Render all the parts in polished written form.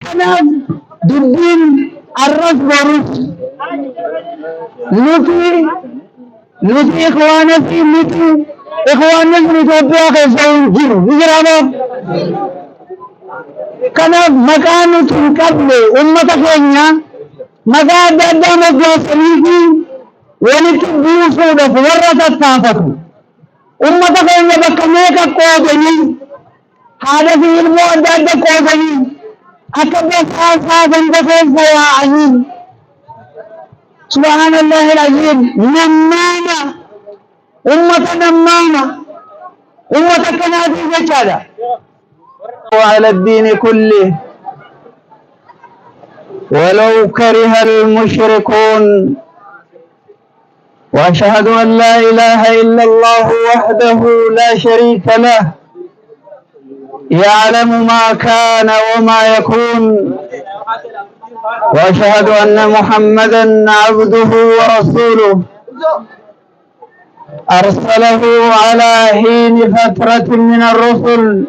kanaaf dubbiin arras borus nuti ikhwaana fi nuti ikhwaanni kun Itoophiyaa keessa hin jiru ni jiraama. Kanaaf maqaa nuti hin qabne uummata keenya maqaa adda addaa moggaasanii fi walitti buusuudhaaf warra tattaafatu uummata keenya bakka meeqa qoodanii haadha fi ilmoo adda adda qoodanii akka basaasaa ganda keessa yaa'anii subhaanallahi al-aziim nammaana ummata nammaana ummata kanaatiif jechaadha. وعلى الدين كله ولو كره المشركون وأشهد أن لا إله إلا الله وحده لا شريك له يعلم ما كان وما يكون وأشهد أن محمدا عبده ورسوله أرسله على حين فترة من الرسل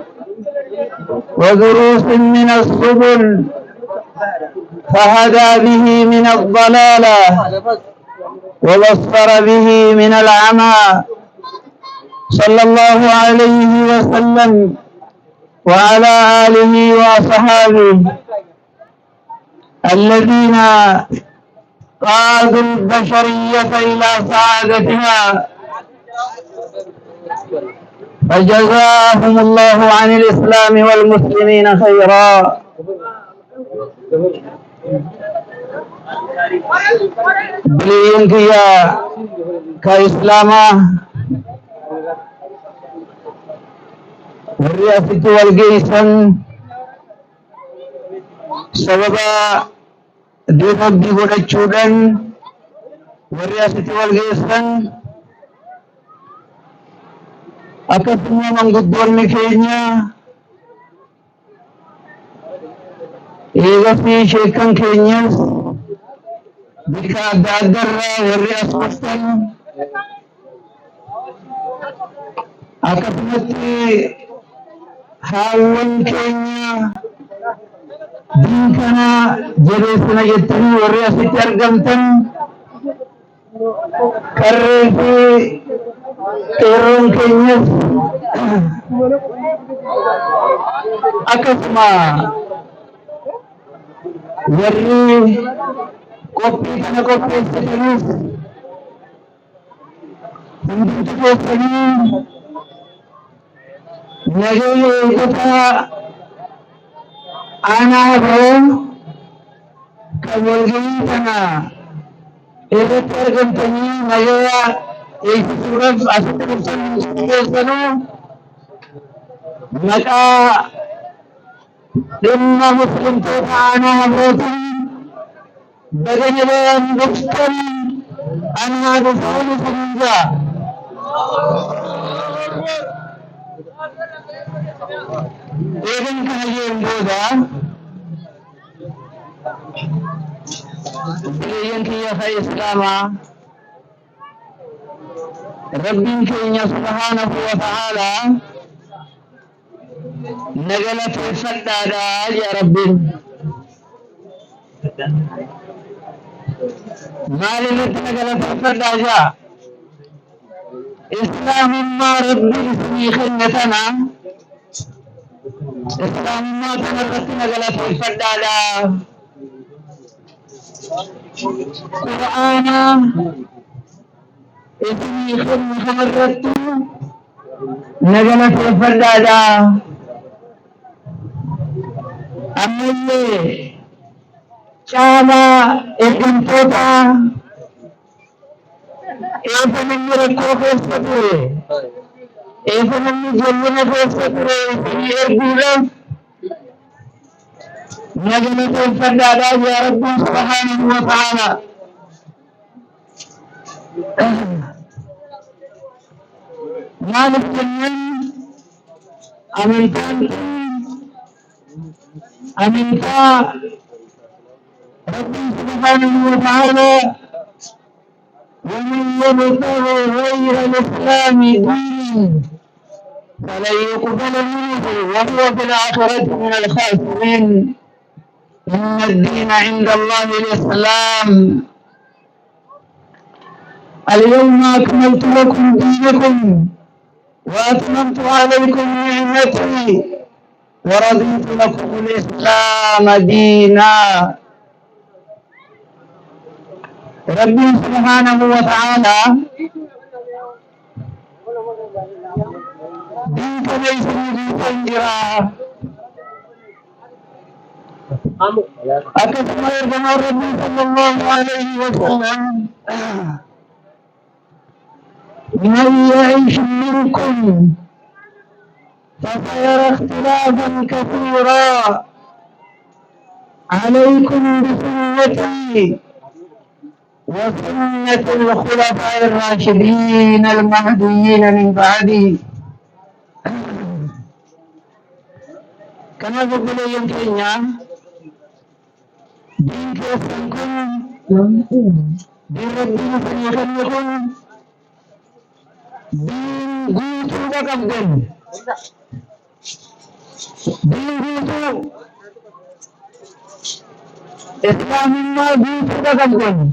ودروس من السبل فهدى به من الضلالة وبصر به من العمى صلى الله عليه وسلم وعلى آله وصحابه الذين قادوا البشرية إلى سعادتها فجزاهم الله عن الإسلام والمسلمين خيرا. بلين كيا كإسلاما والرئاسة والجيسا سببا دين الدين والجودن والرئاسة والجيسا akkasuma manguddoonni keenya eegafi sheekan keenyas bika adda addarraa warri as dhuftan akkasumatti haawwan keenya diin kana jabeessina jettanii warri asitti argamtan qarree fi qeerroon keenyas akkasuma warri qophii kana qopheessitanis hundumti keessanii nageenya eegota aanaa bahoo kan walgahii kana irratti argamtanii nageenya eegsisuudhaaf asitti dhuftan keessanuu maqaa dhimma muslimtoota aanaa habrootiin baganadaan dhuftan anaa dhufaani sanjaa eegan kana jeen booda biyyan kiyya fa islaamaa ربين كينيا سبحانه وتعالى نقلت الفدادة يا ربي ما لنت نقلت الفدادة إسلام ما ربي اسمي خلتنا إسلام ما تنقلت نقلت الفدادة قرآن اسمي خل خمرت نجمة الفردادة أمي شاما إنتوتا إيسا من مركو فيستطوري إيسا من جلنا فيستطوري في إربيلا نجمة الفردادة يا رب سبحانه وتعالى مالك جنن أمنتا ربي سبحانه وتعالى ومن يبتغي غير الإسلام دينا فلن يقبل منه وهو في الآخرة من الخاسرين إن الدين عند الله الإسلام اليوم أكملت لكم دينكم وأتممت عليكم نعمتي ورضيت لكم الإسلام دينا. ربي سبحانه وتعالى دينك ليس بجنجرا أكثر يرجع ربي صلى الله عليه وسلم من يعيش منكم فسيرى اختلافا كثيرا عليكم بسنتي وسنة الخلفاء الراشدين المهديين من بعدي. كما تقول يمكننا دين كيفكم دين ربنا فليخليكم دين قوتوا بقبضن دين قوتوا إسلام ما قوتوا بقبضن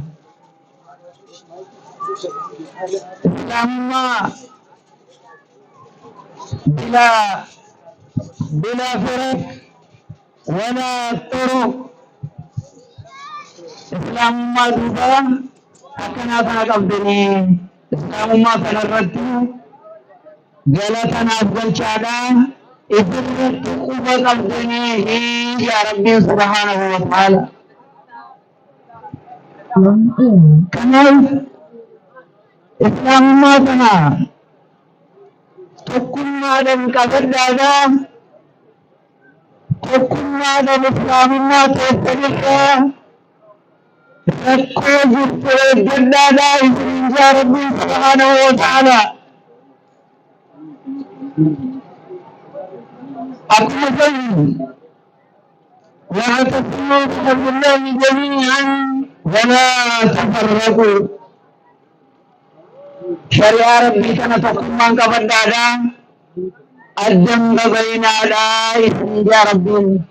إسلام ما بلا فرق ولا طرق. إسلام ما دوبا أكنا فنقبضني إسلام ما فنرتو جلتنا أفضل شادا إذن تقوبة قبضني يا ربي سبحانه وتعالى. كنال إسلام ما فنا تكون مادم كفر دادا تكون مادم إسلام ما تسترقى ركو جرسل الجدادا إذن يا ربي سبحانه وتعالى. أقول واعتصموا بحبل الله جميعا ولا تفرقوا. شريعة ربي كان تقوم من قبل دادا الجنب بين أدائه يا ربي.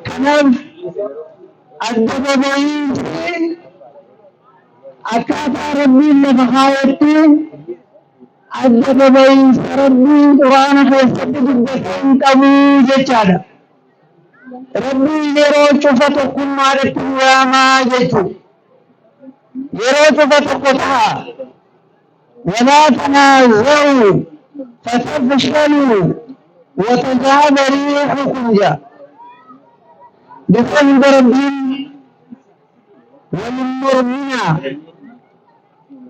كان الجنب بين أكاتا ربي لفخاوتي الجنب بين ربي قرآن فيستبدل بكين قبو جيشادا ربي يرو شفتكم مالكم وما جيشو يرو شفتكم ولا تنازعوا فتفشلوا وتذهب ريحكم جاء بفضل ربي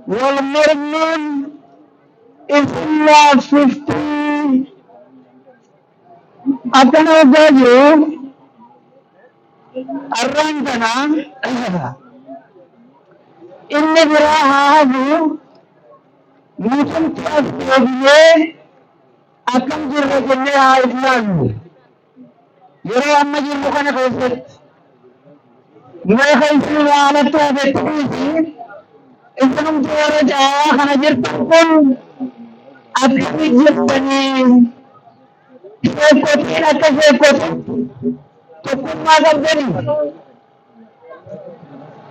والمرمن إلا 50 أتنا جاجو الرانتنا إن براها هذو موسم تأسيبية أكم جرى جنيها إسلام يرى أما جرى كان خيست ما خيسي على التوبة إسلام جرى جاء كان جرى تقول أكم جرى سيكوتين أكا سيكوتين تقول ما قبضني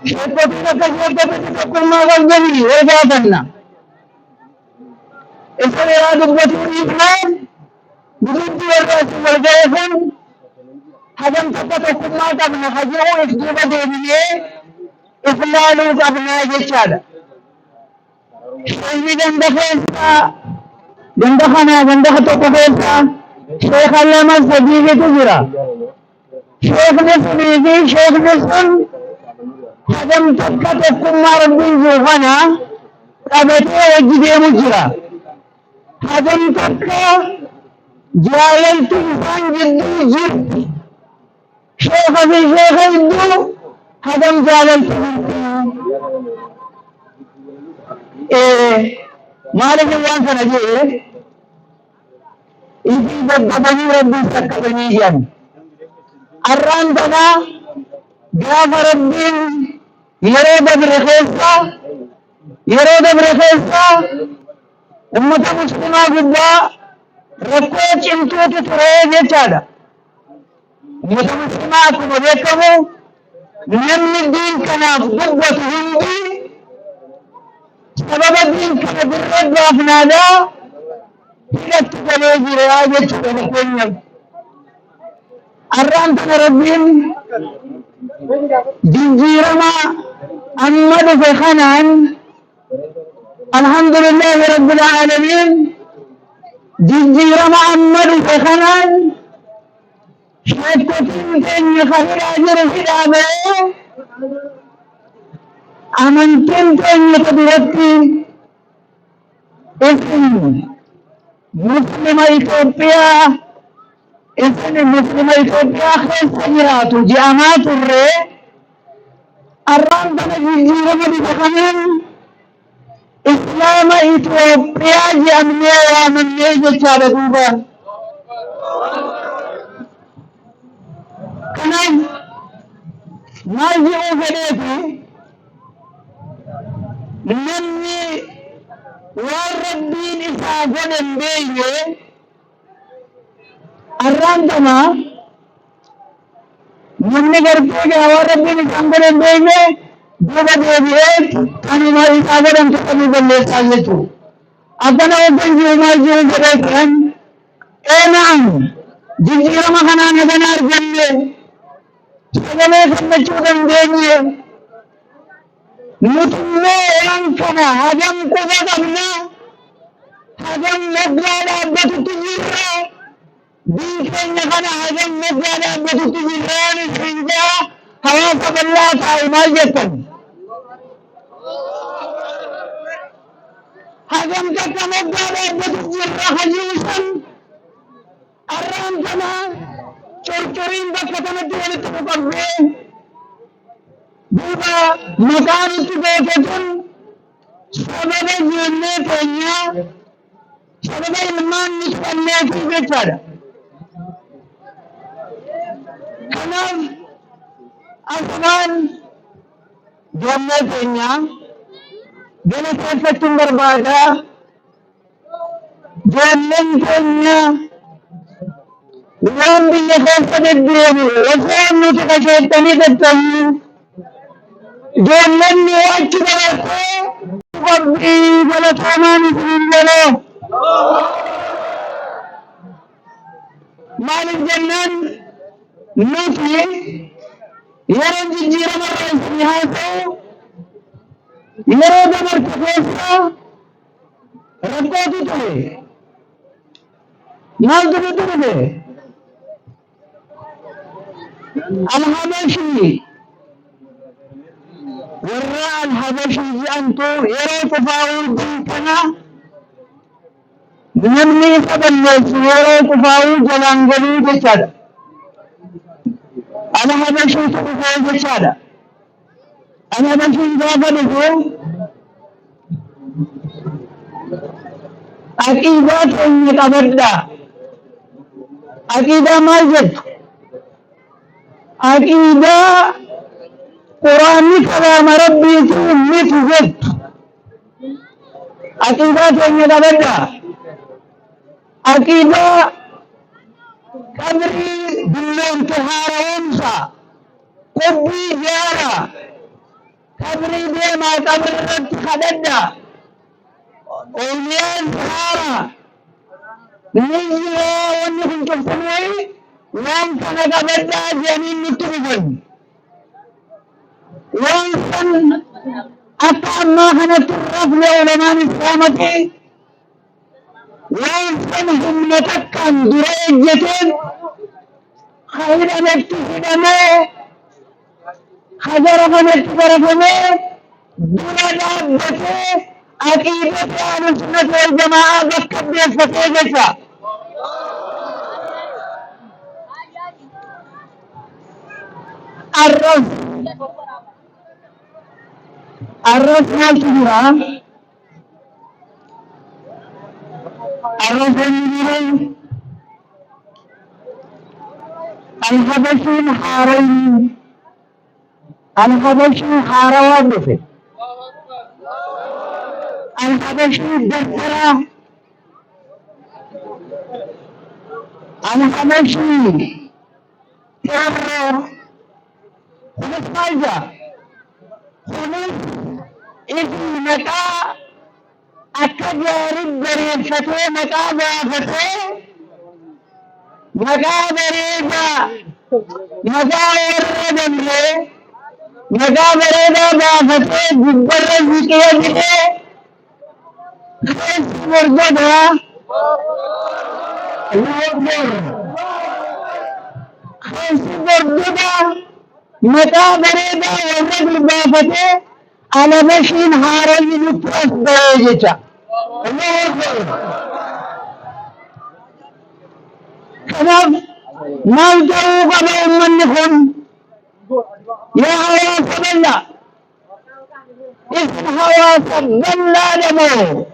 سيكوتين أكا سيكوتين تقول ما قبضني وجابنا إسلام إرادة الإسلام بدون الرأس والجيفن هدم تقول ما قبضنا خجوه إسجوبة دينيه إسلام قبضنا جيشادا شيء جندخنا تقفيسا شيخ علامة صديقي تجرى شيخ نسميكي شيخ نسم هدم تقول ما ربي زوخنا قبطي وجدي مجرى هدم جاللت إنسان جدو جد شيخ في شيخ جدو هدم جاللت مالك الوان سنجي إذي بدبني ربي سكتني جن الران تنا جاف ربي يريد برخيصة أمة مسلمة قبا ركوة انتو تتريه جادا متمسمات وبيكمو نمن الدين كان ضبط هندي سبب الدين كان بالرد وافنادا هي تتلوجي رواجة تتلوجي الرام تنربين جنجيرما أمد في خنان الحمد لله رب العالمين جنجيرما أمد في خنان شهدتين تني خير أجر في دابه أمنتين تني قدرتي اسم مسلم إثيوبيا اسم مسلم إثيوبيا خير سيرات جامعات الرئي الرام تنجيرما بخنان إسلام إثيوبيا جامعة ومنية جتشارة دوبا كنان ناجئوا فليتي نمي والربين إساقون بيه الرانتما نمي قرفوك والربين إساقون بيه دوبا بيه كانوا ما إساقون تقلوا بالله سايتو أتنا وقنجوا ناجئوا فليتي نعم جزيرة مخنان بنار جنة سجنة سمجودن دينيه متمي أنفنا هجم قبضنا هجم مبلغ أبت تجيرا ديكن خنا هجم مبلغ أبت تجيران سنجا حواف الله تعالى جتن هجم كتا مبلغ أبت تجيرا خجوسا الرام جمع چورچورين بكتا مدوان تقبضي دوبا مكان تبوكتن سبب جنة تنيا سبب علمان نسبنة تبكتر كنف أسمان جنة تنيا جنة فتن بربادا جنة تنيا وان بالخوف الدين وفان نتكشتني تتنين جنن واجب ربي ولا تماني سنجلو مال الجنن نفي يرى جيرا مرة سنهاسو يرى دمر تفوسا ربطو تلي مال دمو تلي الحبشي وراء الحبشي أنتو يرى تفاول ديكنا نمني سبنس يرى تفاول جلانجلي جسد الحبشي تفاول جسد الحبشي تفاول أكيدات إنك أبدا أكيدا ماجد أكيدا قرآن كلام ربي مثل أكيدات إنك أبدا أكيدا كبري بالانتحار وانسى قبي جارة كبري بما كبرت خددا أولياء السهارة نجيا ونحن كفتنوي وانسان كبدا جميل نتربن وانسان أطعم ما كانت الرفل علماء السامة وانسان هم نتكن دريجة خير نكتسد ما خجر فنكتبر فما دون دابته عقيدة أهل السنة والجماعة بكت بيستفيدك الرس مال تجرى الرس المجرى الحبشي حارين الحبشي حاروان الحبشي الدكترة الحبشي يا خلص فايدة خلص إذن متى أكبر بريد فتوى متى فتوى متى بريدة متى ورد متى بريدة فتوى جبر الزكية جده خلص مرجدها الله أكبر خلص مرجدها متى بريدة ورد بافتوى على مشين هاري نتوس درجة الله أكبر كذب ما يدعو قبل من نكون يا حواس بالله اسم حواس بالله دمو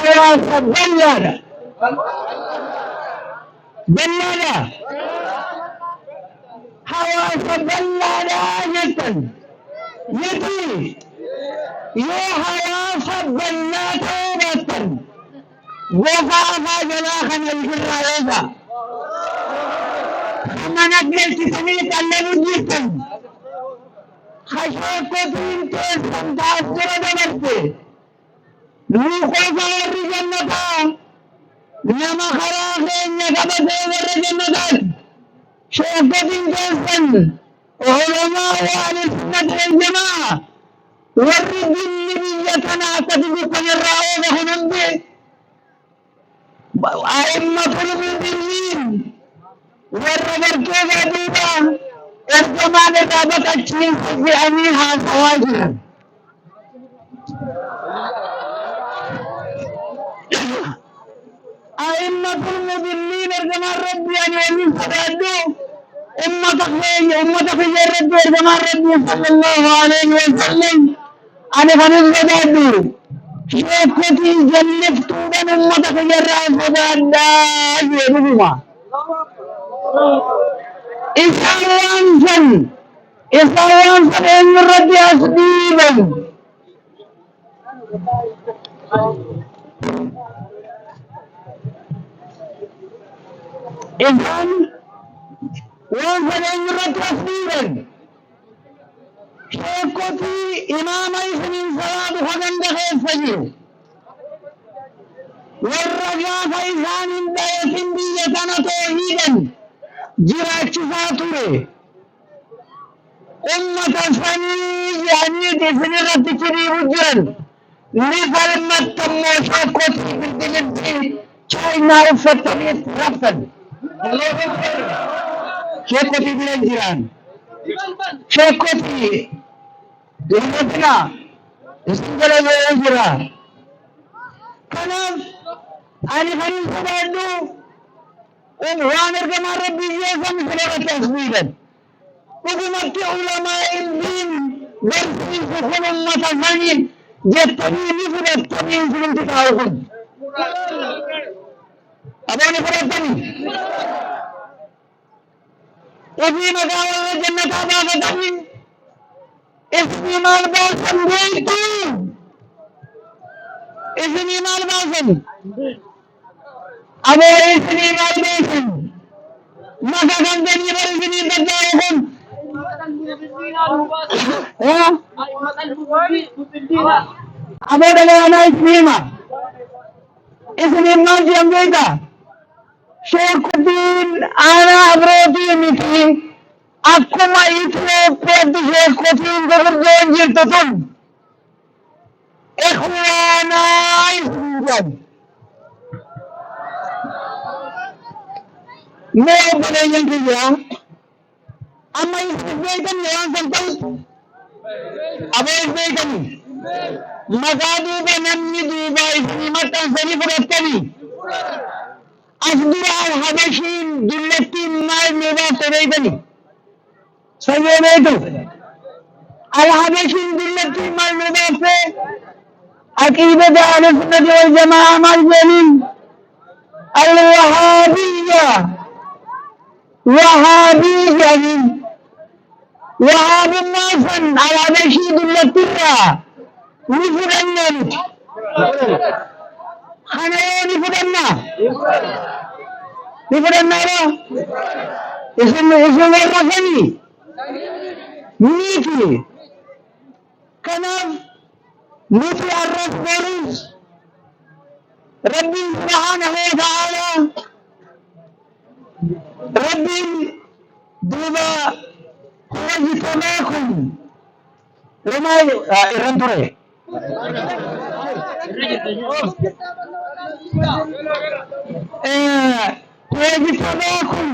حواس بالله بالله حواس بالله جدا يدي يا حواس بالله توبة وفافا جناخا الجرائزة كما نقلت سميت اللي جدا خشوك وطين تنتاز دمرتي نوخو فور جنتا نما خراخين نكبت ور جنتا شوك وطين تنسن علماء أهل السنة والجماعة ورد النبيتنا تتبقى الرعوة هننبي أئمة المدينين والرجل كيف دوبا الزمان دابت الشيخ في أميها سواجر أئمة المدينين الزمان ربي أن يمين فدادو أمة خير ربي الزمان ربي صلى الله عليه وسلم أنا خنز فدادو شيخوتي جنف توبا أمة خير فدادا يبقوا إسلام إن الرد أسديبا إذن وانفن إن الرد أسديبا شيكوتي إمام إسمين صلاة خدن دخل فجر والرجاء فإسان داية بيتنا توحيدا جراج فاتوري أمة فني يعني تفني غتكري وجرا لفرمة تموشا كوتي بالدلدي چاينا وفتنيت رفتن شيكوتي بالجران شيكوتي دلمتنا استقل الوجرا كلام أنا خليل سبادو وامر كما ربي جيسا مثل تسبيلا حكومة علماء الدين برسل سخن أمة فنين جتني مثل التبين في الانتقالكم أبوني فرطني وفي مقاوة الجنة أبافتني اسمي مال باسم بيتو اسمي مال باسم أبو إسني مالبيسن مكا كنتني برسني بدأكم أبو دلوانا إسنيما إسني مالجي أمريكا شيخ الدين أنا أبروتي مثلي أكما إسني قد شيخ الدين تغرزون جلتتم إخوانا إسني मैं बने जंग गया अम्मा इसमें कम नहीं सकता अब इसमें कम मगादू बननी दूबा इसमें मत सनी फरतनी असदुरा हबशीन दुल्लती मार मेवा तेरे बनी सही है तो अल हबशीन दुल्लती मार मेवा से अकीदत अहले सुन्नत वल जमाअह मल जलील अल वहाबिया وهابي جميل وهاب الناس على نشيد اللتية نفرنا خنا نفرنا لا اسم ورثني نيتي كنف نيتي الرف بورس ربي سبحانه وتعالى ربي دوبا هو اجتماعكم وما يرندره هو اجتماعكم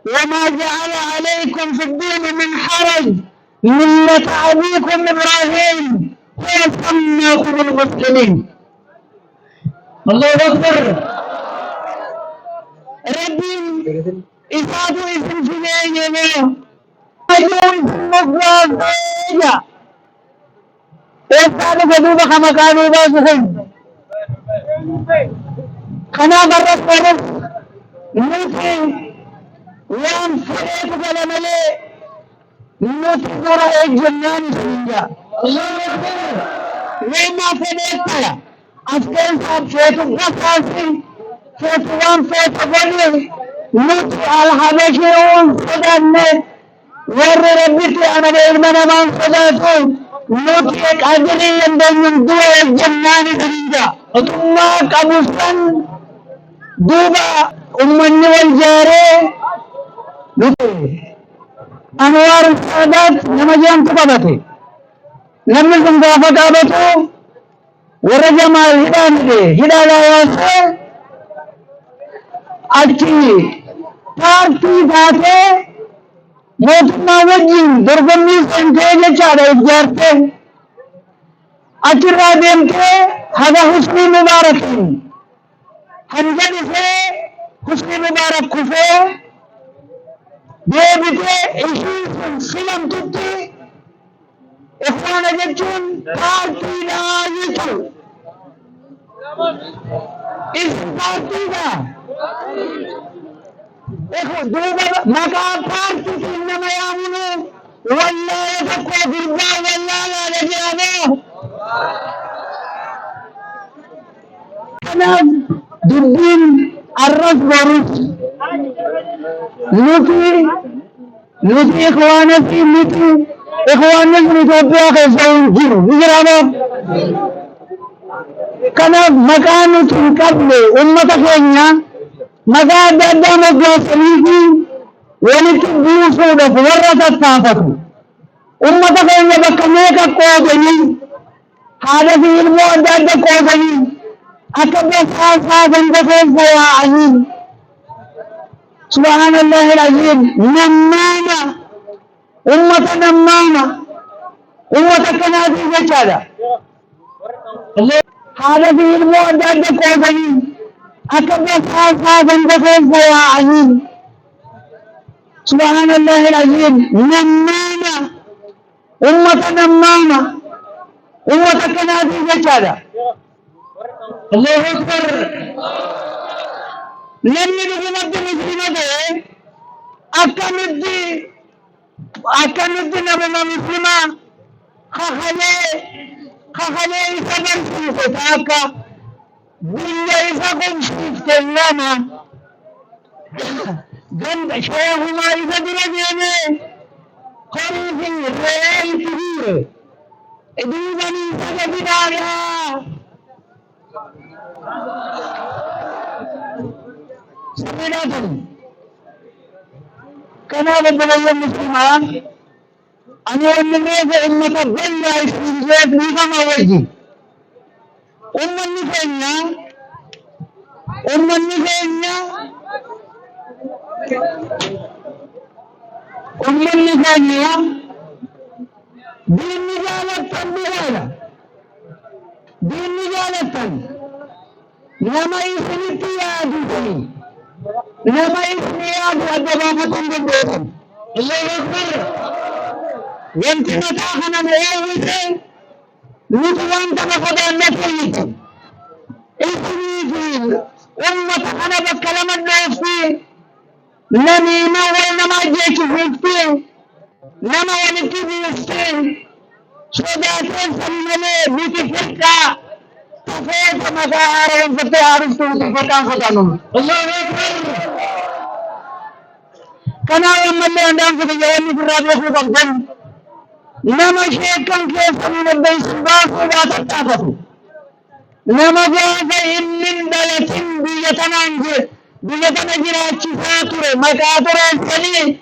وما جعل عليكم في الدين من حرج ملة أبيكم إبراهيم هو سماكم المسلمين. الله أكبر. ربي إفادوا اسم جنيه أجوا اسم مفوضية إفادوا فدوبة كما كانوا باسخين خنا برس برس نوتي وان فريق فلملي نوتي دورة الجنان سنجا. الله أكبر. وما فريق أفكار صاحب فيتو قصاصي فيتو وان فيتو بولي نوتي الحبشي صدامي ور ربيتي أنا بإرمانا من صداتو نوتي قادري يندن دوا الجنان سنجا. ثم كابوسان دوبا أمني والجاري نوتي أنوار السادات نمجان تقبتي نمي سنقافة قابتو ورجما هدانا واسه أكي पार्टी बाते मोटना वजी दुर्गमी संकेत चारे इजारते अकिरा देम के हदा हुस्नी मुबारक हंजन से हुस्नी मुबारक खुफे देविते इसी सिलम तुत्ती इख्वान जचुन पार्टी लायितु इस पार्टी का देखो दो मका पार्टी इन्नमा यामुनु वल्ला यफको बिल्ला वल्ला ला लजानो كلام دبين الرز ورز نوتي إخوانا في نوتي إخوانا في إثيوبيا كيسون جيرو نجرابا كلام مكان تنقبل أمة كينيا مكان دادا مجلسليكي ولتبدو سودة ورثة الطاقة أمة كينيا بكميكا قوضني هذا في المعداد قوضني أكبر خاصة بندفل يا عظيم سبحان الله العظيم نمامة أمة نمامة أمة كنادي بجالة هذا في المعداد قوضني أكبر خاصة بندفل يا عظيم سبحان الله العظيم نمامة أمة نمامة أمة كنادي بجالة الله أكبر. لم يكن مسلمة أكمل نبي مسلمة خخلي سبب سيفتاك بالله يسقم سيفتنا جنب شيخ ما يفدرجني خريف الرئي كبير إدوبني سبب دارها سمعتم كما بدنا المسلمان أن يؤمنون أمة بلا استنجاد نظام وجهي أمة النفاية دين نجالة لما يسنتي يا دي لما يسنياد أدبابكم بالدوثم. الله أكبر. يمكن تاخنا مؤوثة نتوان تنفضا نفيتم اسميتين أمة أنا بكلم النوفي نميمة وإنما جيك فيكتين نما ونكي بيستين صداتين سلمني بيتفكا تفيت مكاهر ونفتي عرفتو تفكا فتانون. الله أكبر. كنا يملي عندهم في الجوانب في الرابع في قبضن نما شيء كان كيف من البيت باس ولا تتعرفوا نما جاء من بلد بيتنا جرات فاتورة مكاتورة سني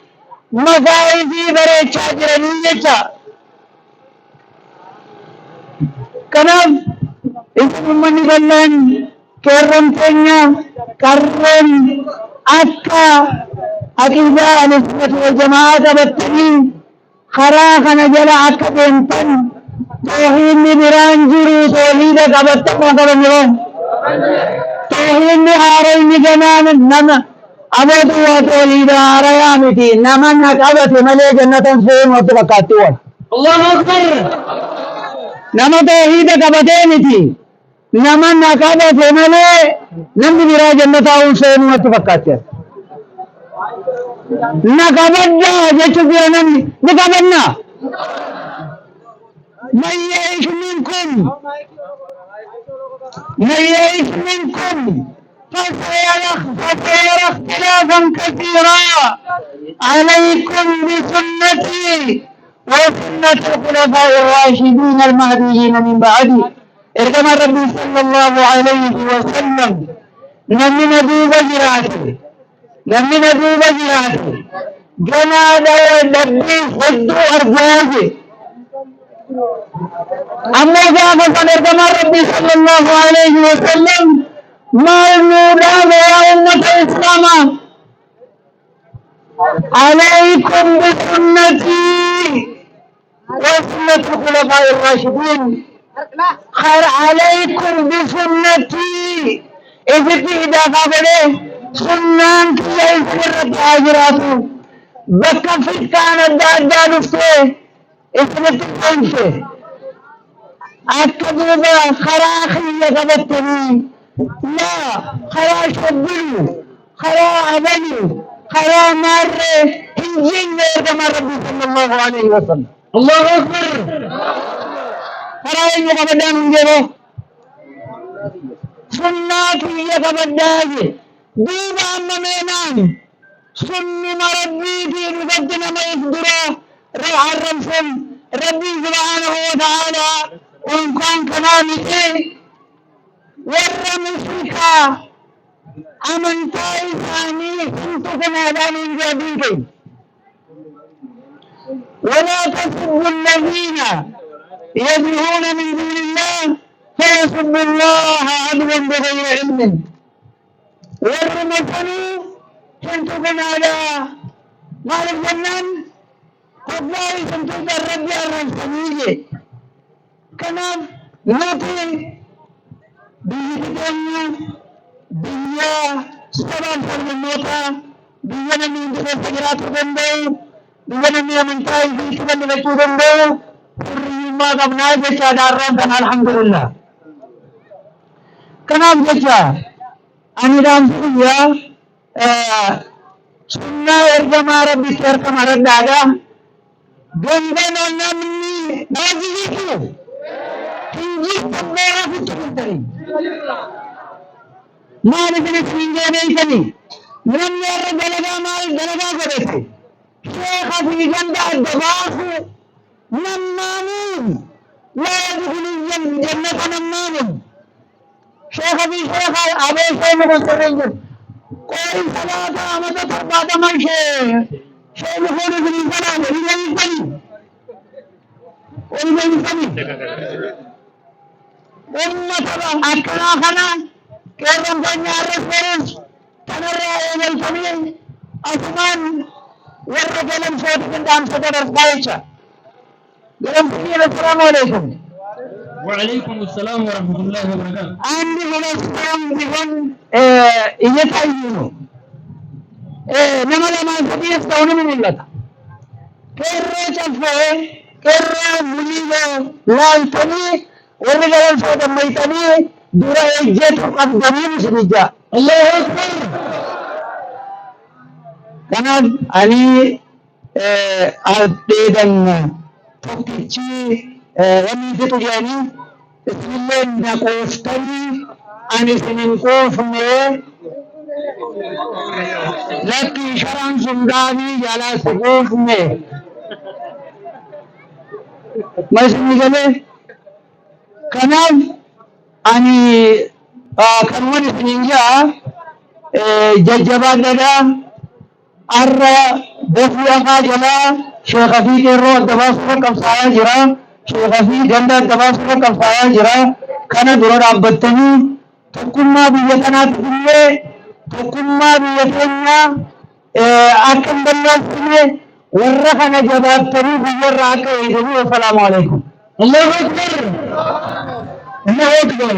مكايزي بريتشا جرانيتشا كنام اسم من بلن كرم تنيا كرم أكا أكيدا نسبة والجماعة بتني خراخنا جلا أكا بنتن توحيد برانجرو توحيد كبتنا كبنيون توحيد هارين جنان نما أبد وتوحيد هاريامتي نما نكبت ملي جنة سين وتبكاتون الله أكبر نما توحيد كبتينتي نما نكبت ملي نمي برا جنة سين وتبكاتون نكبتنا جتشبيا نمي نكبتنا من يعيش منكم فسيرى اختلافا كثيرا عليكم بسنتي وسنة الخلفاء الراشدين المهديين من بعدي ارجم الرب صلى الله عليه وسلم نمن دوب جراته جنادا ودبي خدو أرجاجي أما جاء فنرجم الرب صلى الله عليه وسلم ما المولا يا أمة الإسلام عليكم بسنتي وسنة الخلفاء الراشدين خير عليكم بسنتي إذا قبله سنان كي يسر تاجراته بكفت كانت داد نفسه اسمت الأنفه أكدوبا خراخي يقبتني لا خرا شبلو خرا عملو خرا مرة هنجين يرجم ربي صلى الله عليه وسلم الله أكبر خرا يقبتنا من جبه سناتي يقبتنا دوبا أمامينان سنة ربي في ربنا ما يقدره روح الرمسل ربي سبحانه وتعالى وإن كان كذلك والرمسك أمنت إساني سنتكم على من جديد ولا تسبوا الذين يدعون من دون الله فيسبوا الله عدوا بغير علم والرمسني سنتكم على مال الجنان والله سنتكم الرب الرمسني كنام نوتي بيدنا بيا سبب الموتى بينا من دفعات بندو بينا من تاي في كمان بتشوف بندو ما قبنا جشا دارنا كنا الحمد لله كنام جشا أنا دام سويا سنة إرجما ربي سير كمارا دادا جنبنا نمني باجي كيو كينجي سبنا في تكتري माल इतने सींगे नहीं चली नम्बर दलगा माल दलगा करे थे शेख अफीजन दा दबास नम्मानुन ला यदखुलु जन्नत नम्मानुन शेख अफीज शेख अबे से में करेंगे कोई सलात आमद फरमाता मन शेख मुखोने से नहीं सलात नहीं चली नहीं चली उम्मत अकरा खना كلام بني الرسول تنرى إلى الجميع أثمان والرجل صوت قدام صدر الصايشة لهم سبيل السلام عليكم وعليكم السلام ورحمة الله وبركاته عندي هنا السلام بهم يتعينوا نما لما سبيل استوني من الله كرة شفه كرة مليبة لا يتني والرجل صوت ما يتني دورا يجت قدمين سنجا الله أكبر كان علي أبداً تكتشي ومن تجاني بسم الله نقوستني أنا سننقوف مي لكن شرعا سنغاني جالا سقوف में मैं समझले कनाव आणि kanwan isninja jajjabadada arra bofu aka jala sheekha fi qirro dabasura qabsaya jira sheekha fi ganda dabasura qabsaya jira kana dura dhaabbattanii tokkummaa biyya kanaatti illee tokkummaa biyya keenya akka hin balleessine warra kana jabaattanii biyyarraa akka eeganii. Assalaamu alaikum. Allahu akbar. Allahu akbar.